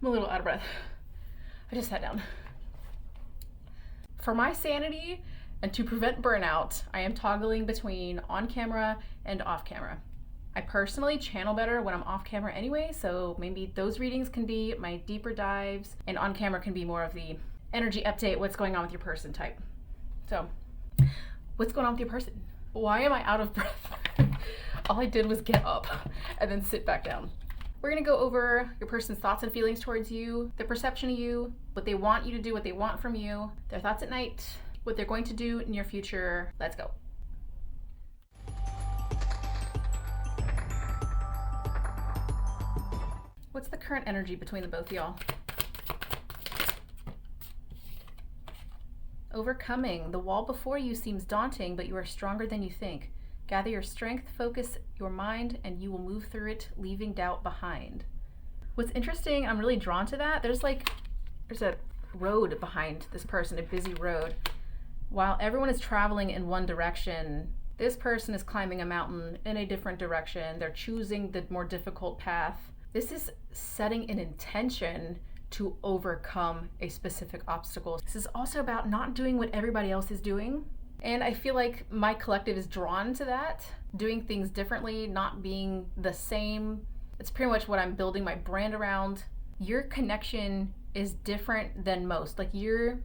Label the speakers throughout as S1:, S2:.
S1: I'm a little out of breath. I just sat down. For my sanity and to prevent burnout, I am toggling between on camera and off camera. I personally channel better when I'm off camera anyway, so maybe those readings can be my deeper dives, and on camera can be more of the energy update, what's going on with your person type. So, what's going on with your person? Why am I out of breath? All I did was get up and then sit back down. We're gonna go over your person's thoughts and feelings towards you, their perception of you, what they want you to do, what they want from you, their thoughts at night, what they're going to do in your future. Let's go. What's the current energy between the both of y'all? Overcoming. The wall before you seems daunting, but you are stronger than you think. Gather your strength, focus your mind, and you will move through it, leaving doubt behind. What's interesting, I'm really drawn to that. There's a road behind this person, a busy road. While everyone is traveling in one direction, this person is climbing a mountain in a different direction. They're choosing the more difficult path. This is setting an intention to overcome a specific obstacle. This is also about not doing what everybody else is doing. And I feel like my collective is drawn to that, doing things differently, not being the same. It's pretty much what I'm building my brand around. Your connection is different than most. Like the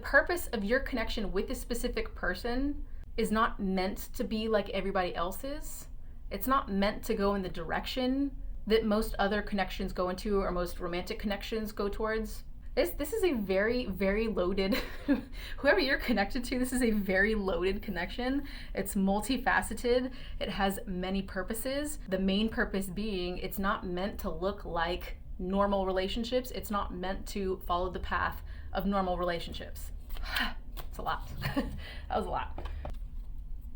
S1: purpose of your connection with this specific person is not meant to be like everybody else's. It's not meant to go in the direction that most other connections go into, or most romantic connections go towards. This is a very, very loaded, whoever you're connected to, this is a very loaded connection. It's multifaceted. It has many purposes. The main purpose being it's not meant to look like normal relationships. It's not meant to follow the path of normal relationships. It's a lot. That was a lot.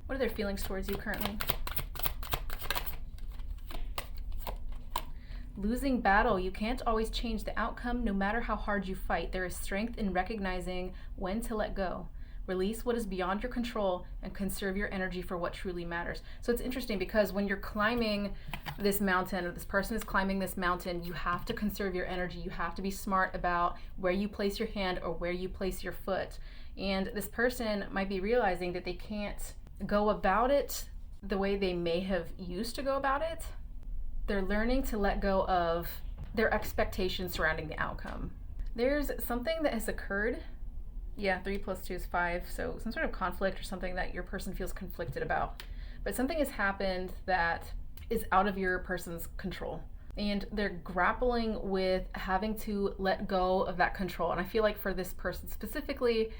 S1: What are their feelings towards you currently? Losing battle. You can't always change the outcome no matter how hard you fight. There is strength in recognizing when to let go. Release what is beyond your control and conserve your energy for what truly matters. So it's interesting because when you're climbing this mountain, or this person is climbing this mountain, you have to conserve your energy. You have to be smart about where you place your hand or where you place your foot. And this person might be realizing that they can't go about it the way they may have used to go about it. They're learning to let go of their expectations surrounding the outcome. There's something that has occurred. Yeah, 3 + 2 is 5. So some sort of conflict or something that your person feels conflicted about. But something has happened that is out of your person's control. And they're grappling with having to let go of that control. And I feel like for this person specifically,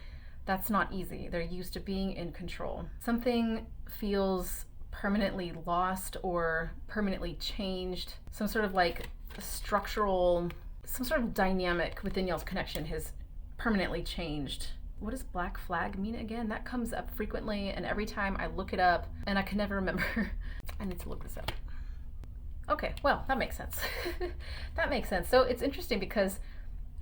S1: that's not easy. They're used to being in control. Something feels permanently lost or permanently changed. Some sort of like structural, some sort of dynamic within y'all's connection has permanently changed. What does black flag mean again? That comes up frequently, and every time I look it up and I can never remember. I need to look this up. Okay, well, that makes sense. That makes sense. So it's interesting because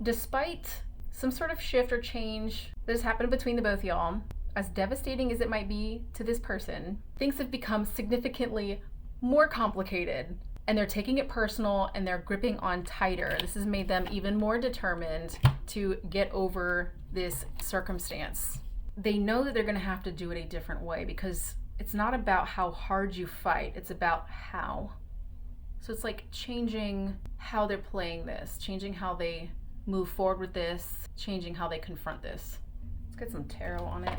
S1: despite some sort of shift or change that has happened between the both of y'all, as devastating as it might be to this person, things have become significantly more complicated, and they're taking it personal and they're gripping on tighter. This has made them even more determined to get over this circumstance. They know that they're gonna have to do it a different way because it's not about how hard you fight, it's about how. So it's like changing how they're playing this, changing how they move forward with this, changing how they confront this. Let's get some tarot on it.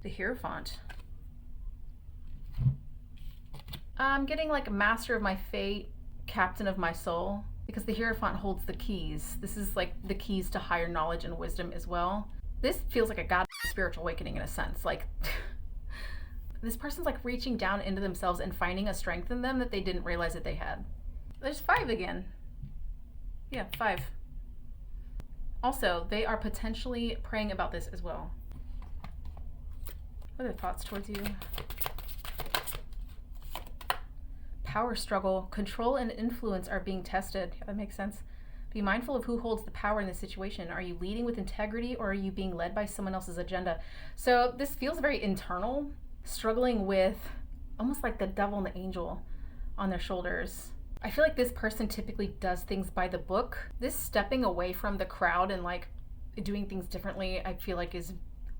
S1: The Hierophant. I'm getting like Master of my Fate, Captain of my Soul, because the Hierophant holds the keys. This is like the keys to higher knowledge and wisdom as well. This feels like a god spiritual awakening in a sense. Like this person's like reaching down into themselves and finding a strength in them that they didn't realize that they had. There's 5 again. Yeah, 5. Also, they are potentially praying about this as well. What are their thoughts towards you? Power struggle. Control and influence are being tested. Yeah, that makes sense. Be mindful of who holds the power in this situation. Are you leading with integrity or are you being led by someone else's agenda? So this feels very internal, struggling with almost like the devil and the angel on their shoulders. I feel like this person typically does things by the book. This stepping away from the crowd and like doing things differently, I feel like is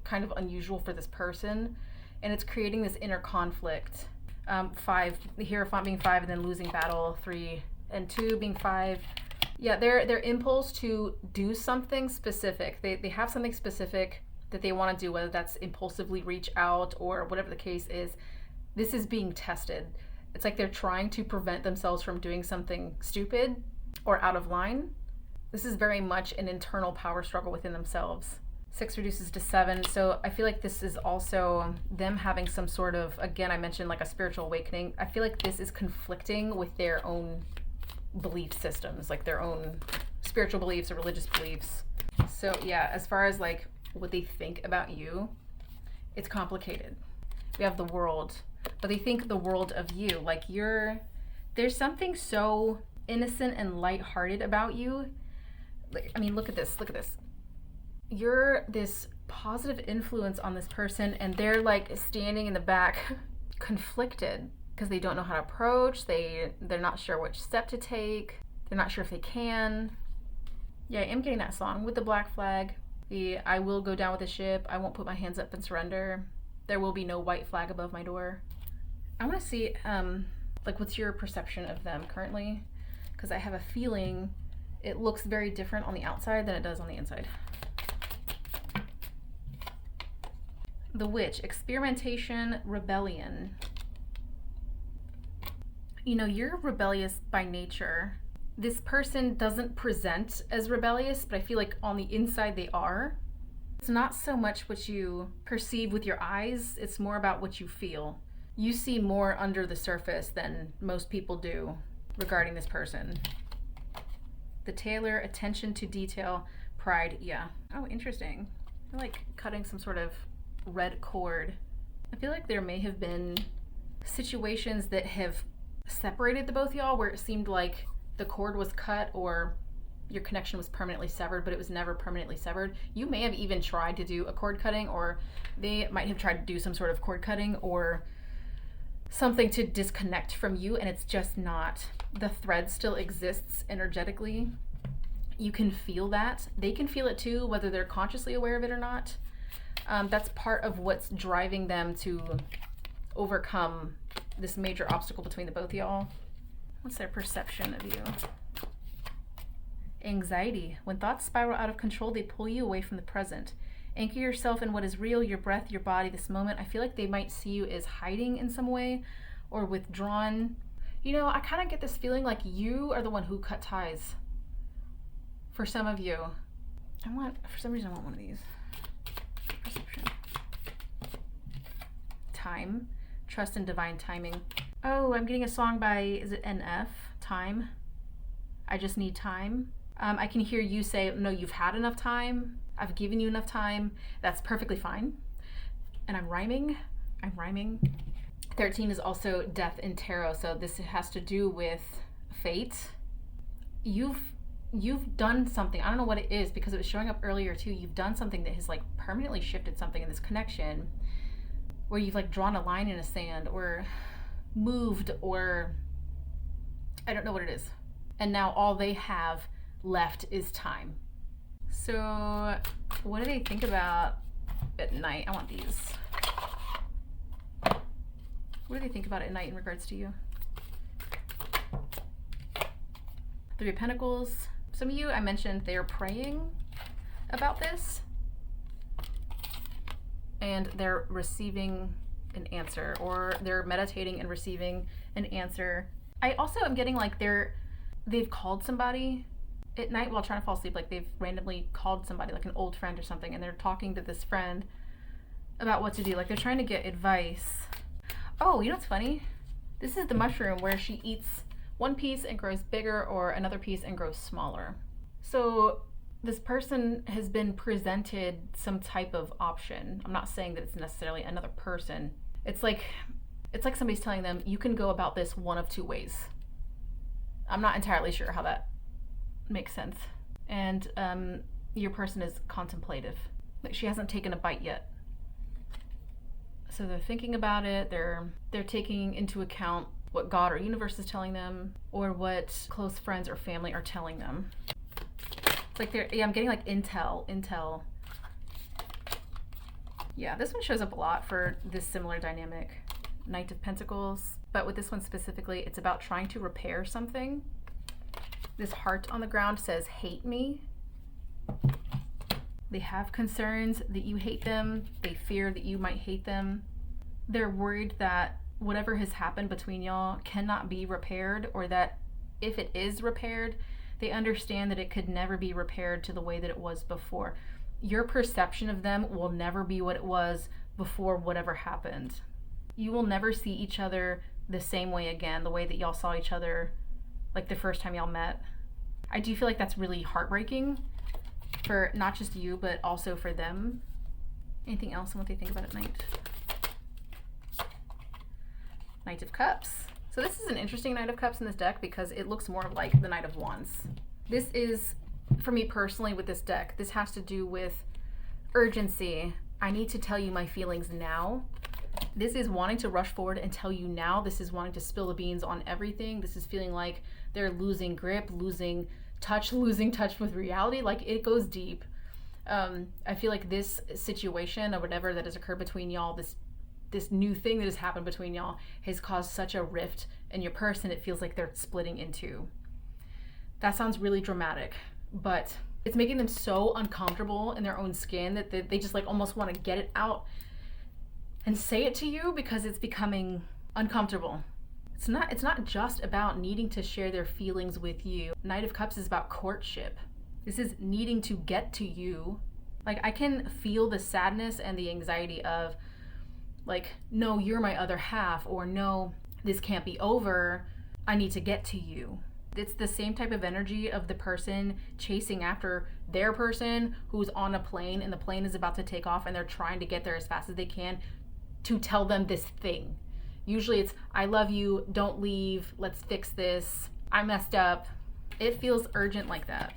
S1: kind of unusual for this person. And it's creating this inner conflict. 5, Hierophant being 5 and then losing battle, 3 and 2 being 5. Yeah, their impulse to do something specific. They have something specific that they want to do, whether that's impulsively reach out or whatever the case is. This is being tested. It's like they're trying to prevent themselves from doing something stupid or out of line. This is very much an internal power struggle within themselves. 6 reduces to 7. So I feel like this is also them having some sort of, again, I mentioned like a spiritual awakening. I feel like this is conflicting with their own belief systems, like their own spiritual beliefs or religious beliefs. So yeah, as far as like what they think about you, it's complicated. We have the world, but they think the world of you, like there's something so innocent and lighthearted about you. Like, I mean, look at this. You're this positive influence on this person, and they're like standing in the back conflicted because they don't know how to approach. They're not sure which step to take. They're not sure if they can. Yeah, I am getting that song with the black flag. The I will go down with the ship. I won't put my hands up and surrender. There will be no white flag above my door. I want to see like what's your perception of them currently, because I have a feeling it looks very different on the outside than it does on the inside. The Witch, experimentation, rebellion. You know, you're rebellious by nature. This person doesn't present as rebellious, but I feel like on the inside they are. It's not so much what you perceive with your eyes, it's more about what you feel. You see more under the surface than most people do regarding this person. The Tailor, attention to detail, pride, yeah. Oh, interesting. They're like cutting some sort of red cord. I feel like there may have been situations that have separated the both of y'all where it seemed like the cord was cut or your connection was permanently severed, but it was never permanently severed. You may have even tried to do a cord cutting, or they might have tried to do some sort of cord cutting or something to disconnect from you, and it's just not. The thread still exists energetically. You can feel that. They can feel it too, whether they're consciously aware of it or not. That's part of what's driving them to overcome this major obstacle between the both of y'all. What's their perception of you? Anxiety. When thoughts spiral out of control, they pull you away from the present. Anchor yourself in what is real, your breath, your body, this moment. I feel like they might see you as hiding in some way or withdrawn. You know, I kind of get this feeling like you are the one who cut ties. For some of you. For some reason I want one of these. Perception. Time. Trust in divine timing. Oh, I'm getting a song by, is it NF? Time. I just need time. I can hear you say, no, you've had enough time. I've given you enough time. That's perfectly fine. And I'm rhyming. 13 is also death in tarot, so this has to do with fate. You've done something. I don't know what it is because it was showing up earlier too. You've done something that has like permanently shifted something in this connection, where you've like drawn a line in the sand or moved, or I don't know what it is. And now all they have left is time. So what do they think about at night? I want these. What do they think about at night in regards to you? 3 of Pentacles. Some of you, I mentioned they are praying about this and they're receiving an answer, or they're meditating and receiving an answer. I also am getting like they've called somebody at night while trying to fall asleep, like they've randomly called somebody, like an old friend or something, and they're talking to this friend about what to do. Like they're trying to get advice. Oh, you know what's funny? This is the mushroom where she eats one piece and grows bigger, or another piece and grows smaller. So this person has been presented some type of option. I'm not saying that it's necessarily another person. It's like somebody's telling them, you can go about this one of 2 ways. I'm not entirely sure how that makes sense. And your person is contemplative. Like she hasn't taken a bite yet. So they're thinking about it. They're taking into account what God or universe is telling them, or what close friends or family are telling them. It's like I'm getting like intel. Yeah, this one shows up a lot for this similar dynamic. Knight of Pentacles. But with this one specifically, it's about trying to repair something. This heart on the ground says, hate me. They have concerns that you hate them. They fear that you might hate them. They're worried that whatever has happened between y'all cannot be repaired, or that if it is repaired, they understand that it could never be repaired to the way that it was before. Your perception of them will never be what it was before whatever happened. You will never see each other the same way again, the way that y'all saw each other like the first time y'all met. I do feel like that's really heartbreaking for not just you, but also for them. Anything else on what they think about at night? Knight of Cups. So this is an interesting Knight of Cups in this deck because it looks more like the Knight of Wands. This is, for me personally with this deck, this has to do with urgency. I need to tell you my feelings now. This is wanting to rush forward and tell you now. This is wanting to spill the beans on everything. This is feeling like they're losing grip, losing touch with reality. Like, it goes deep. I feel like this situation or whatever that has occurred between y'all, this new thing that has happened between y'all has caused such a rift in your person. It feels like they're splitting in two. That sounds really dramatic, but it's making them so uncomfortable in their own skin that they just like almost want to get it out and say it to you because it's becoming uncomfortable. It's not just about needing to share their feelings with you. Knight of Cups is about courtship. This is needing to get to you. Like, I can feel the sadness and the anxiety of like, no, you're my other half, or no, this can't be over. I need to get to you. It's the same type of energy of the person chasing after their person who's on a plane and the plane is about to take off and they're trying to get there as fast as they can to tell them this thing. Usually it's, I love you, don't leave, let's fix this, I messed up. It feels urgent like that.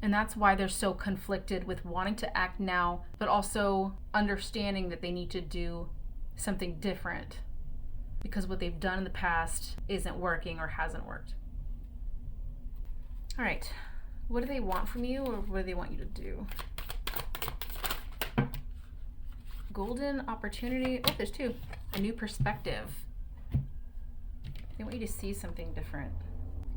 S1: And that's why they're so conflicted with wanting to act now, but also understanding that they need to do something different because what they've done in the past isn't working or hasn't worked. All right, what do they want from you, or what do they want you to do? Golden opportunity. Oh, there's two. A new perspective. They want you to see something different.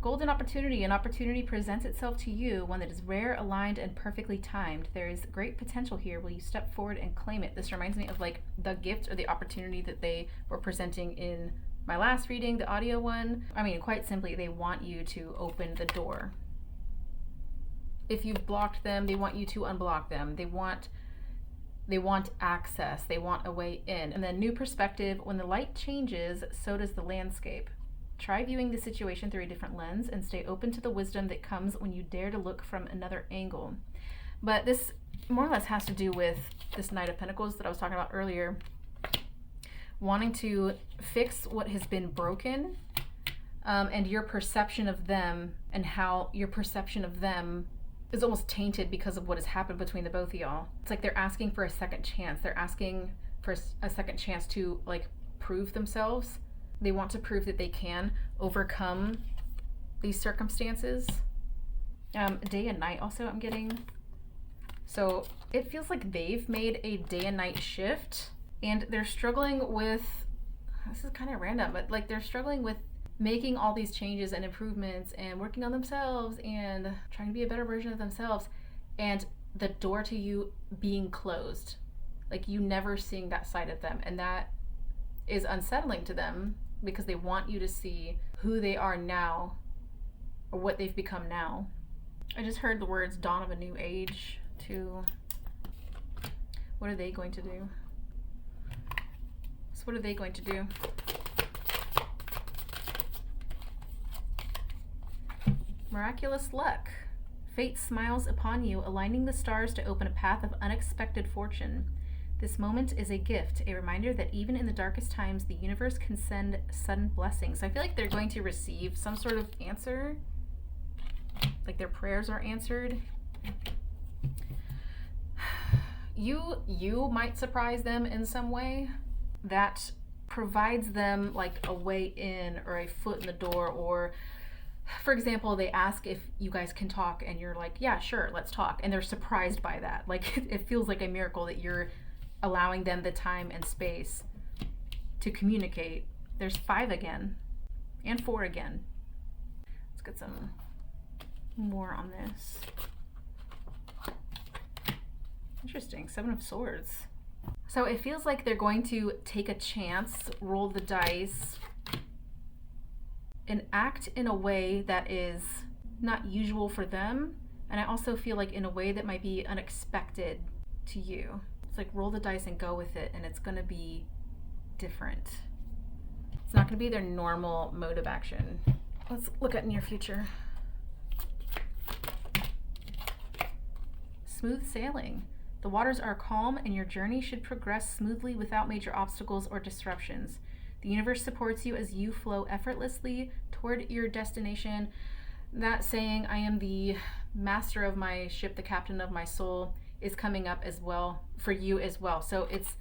S1: Golden opportunity. An opportunity presents itself to you, one that is rare, aligned, and perfectly timed. There is great potential here. Will you step forward and claim it? This reminds me of like the gift or the opportunity that they were presenting in my last reading, the audio one. I mean, quite simply, they want you to open the door. If you've blocked them, they want you to unblock them. They want access. They want a way in. And then new perspective. When the light changes, so does the landscape. Try viewing the situation through a different lens and stay open to the wisdom that comes when you dare to look from another angle. But this more or less has to do with this Knight of Pentacles that I was talking about earlier. Wanting to fix what has been broken, and your perception of them, and how your perception of them is almost tainted because of what has happened between the both of y'all. It's like they're asking for a second chance. They're asking for a second chance to like prove themselves. They want to prove that they can overcome these circumstances. Day and night also I'm getting. So it feels like they've made a day and night shift and they're struggling with, this is kind of random, but like they're struggling with making all these changes and improvements and working on themselves and trying to be a better version of themselves, and the door to you being closed. Like, you never seeing that side of them, and that is unsettling to them because they want you to see who they are now or what they've become now. I just heard the words dawn of a new age too. What are they going to do? So what are they going to do? Miraculous luck. Fate smiles upon you, aligning the stars to open a path of unexpected fortune. This moment is a gift, a reminder that even in the darkest times, the universe can send sudden blessings. So I feel like they're going to receive some sort of answer, like their prayers are answered. You might surprise them in some way. that provides them like a way in or a foot in the door. Or for example, they ask if you guys can talk and you're like, yeah, sure, let's talk, and they're surprised by that. Like it feels like a miracle that you're allowing them the time and space to communicate. There's 5 again and 4 again. Let's get some more on this. Interesting. 7 of Swords. So it feels like they're going to take a chance, roll the dice, and act in a way that is not usual for them. And I also feel like in a way that might be unexpected to you. It's like roll the dice and go with it, and it's going to be different. It's not going to be their normal mode of action. Let's look at near future. Smooth sailing. The waters are calm and your journey should progress smoothly without major obstacles or disruptions. The universe supports you as you flow effortlessly toward your destination. That saying, I am the master of my ship, the captain of my soul, is coming up as well for you as well. So it's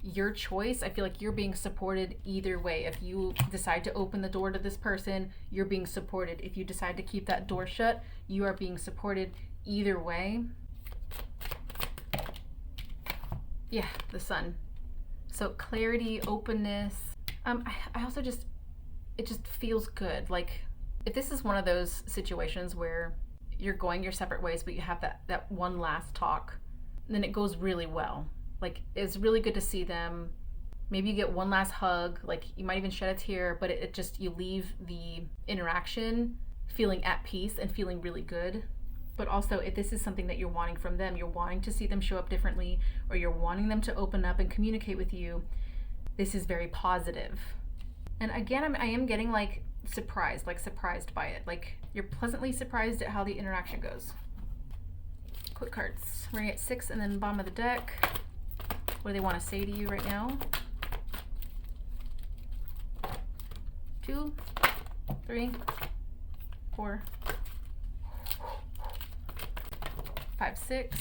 S1: your choice. I feel like you're being supported either way. If you decide to open the door to this person, you're being supported. If you decide to keep that door shut, you are being supported either way. Yeah, the Sun. So clarity, openness. I also just, it just feels good. Like if this is one of those situations where you're going your separate ways, but you have that one last talk, then it goes really well. Like it's really good to see them. Maybe you get one last hug, like you might even shed a tear, but it just, you leave the interaction feeling at peace and feeling really good. But also, if this is something that you're wanting from them, you're wanting to see them show up differently, or you're wanting them to open up and communicate with you, this is very positive. And again, I am getting like surprised by it. Like you're pleasantly surprised at how the interaction goes. Quick cards. We're gonna get 6 and then bottom of the deck. What do they want to say to you right now? 2, 3, 4, 5, 6.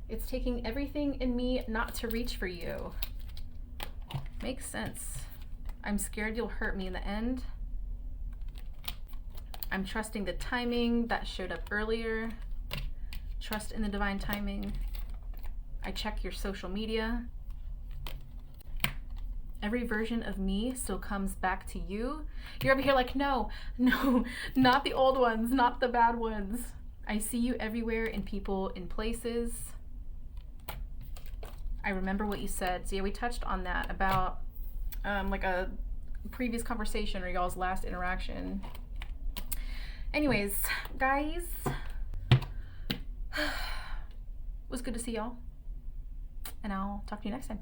S1: It's taking everything in me not to reach for you. Makes sense. I'm scared you'll hurt me in the end. I'm trusting the timing that showed up earlier. Trust in the divine timing. I check your social media. Every version of me still comes back to you. You're over here like, no, not the old ones, not the bad ones. I see you everywhere, in people, in places. I remember what you said. So yeah, we touched on that about like a previous conversation or y'all's last interaction. Anyways, guys, it was good to see y'all, and I'll talk to you next time.